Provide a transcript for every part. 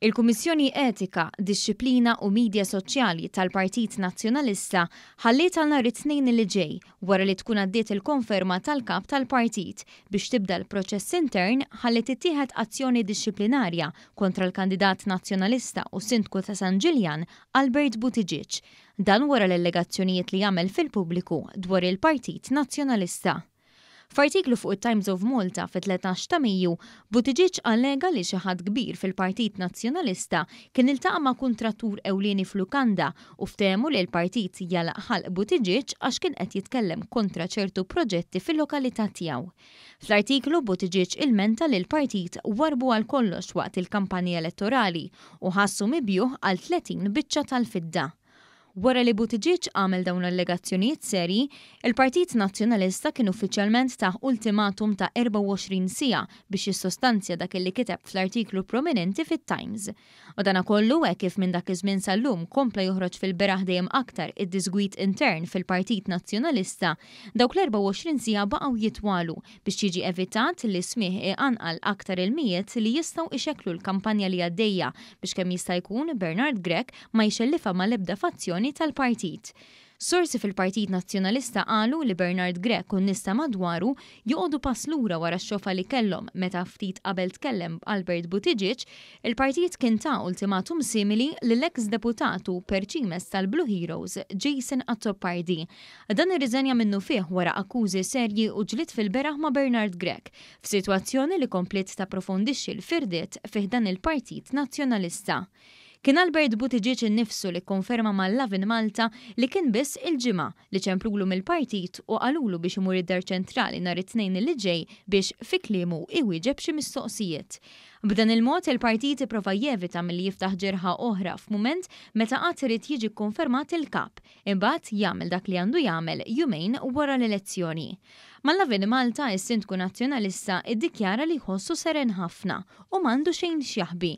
Il-Kummissjoni Etika, Dixxilpina u Midja Soċjali tal-Partit Nazzjonalista ħalliet għal nhar it-Tnejn li ġej wara li tkun għaddiet il-konferma tal-kap tal-partit biex tibda l-proċess intern ħalli tittieħed azzjoni dixxiplinarja kontra l-kandidat nazzjonalista u sindku ta' San Ġiljan Albert Buttigieg. Dan wara l-allegazzjonijiet li jagħmel fil-pubbliku dwar il-Partit Nazzjonalista. F'artiklu fuq it-Times of Malta fit-13 ta' Mejju, Buttigieg allega li xi ħadd kbir fil-Partit Nazzjonalista kien iltaqa' ma' kuntrattur ewlieni f'Lukanda u ftehmu li l-partit jalaq ħalq Buttigieg għax kien qed jitkellem kontra ċertu proġetti fil-lokalità tiegħu. Fl-artiklu Buttigieg ilmenta li l-partit warbu għal kollox waqt il-kampanja elettorali u ħassu mibjuħ għal 30 biċċa tal-fidda. Wara li Buttigieg għamel dawn l-allegazzjonijiet serji, il-Partit Nazzjonalista kien uffiċjalment taħ ultimatum ta' 24 siegħa biex jissostanzja dak li kiteb fl-artiklu prominenti fit-Times. U dana kollu hekk kif minn dak iż-żmien sal-lum kompla joħroġ fil-beraħ dejjem aktar id-disgwit intern fil-Partit Nazzjonalista, dawk l-24 siegħa baqgħu jitwalu biex jiġi evitat li smih iqanqal aktar il-mijiet li jistgħu ixekklu l-kampanja li għaddejja biex kemm jista' jkun Bernard Grech ma jxellifha mal-ebda fazzjoni tal-partit. Sorsi fil-Partit Nazzjonalista qalu li Bernard Grech u nista madwaru joqogħdu pass lura wara x-xofa li kellhom meta ftit qabel tkellem Albert Buttigieg, il-partit kien ta' ultimatum simili lill-eks deputatu perċimes tal-Blue Heroes Jason Azzopardi. Dan irriżenja minnu fih wara akkużi serji u ġlied fil-beraħ ma' Bernard Grech, f'sitwazzjoni li komplet tapprofondixxi l-firdiet fih dan il-Partit Nazzjonalista. Kien Albert Buttigieg innifsu li konferma mal-Lovin Malta li kien biss il-ġimgħa li ċemplulu mill-partit u qalulu biex imur id-dar ċentrali nhar it-Tnejn li ġej biex fi kliemu iwieġeb xi mistoqsijiet. B'dan il-mod il-partit ipprova jevita milli jiftaħ ġerħa oħra f'mument meta qatt irid jiġi kkonfermat il-kap, imbagħad jagħmel dak li għandu jagħmel jumejn wara l-elezzjoni. Mal-Lovin Malta is-Sindku Nazzjonalista iddikjara li jħossu seren ħafna u m'għandu xejn x'jaħbi.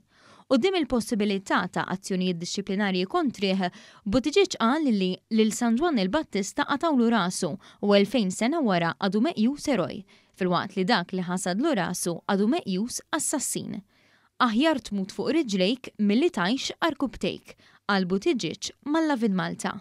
Quddiem il-possibilità ta' azzjonijiet dixxiplinarji kontrih, Buttigieg qal li lil San Juan il-Battista qatawlu rasu u 2000 sena wara għadu meqjus eroj, filwaqt li dak li ħasadlu rasu għadu meqjus assassin. Aħjar tmut fuq riġlejk milli tgħix arkubtejk, qal Buttigieg mal-Lovin Malta.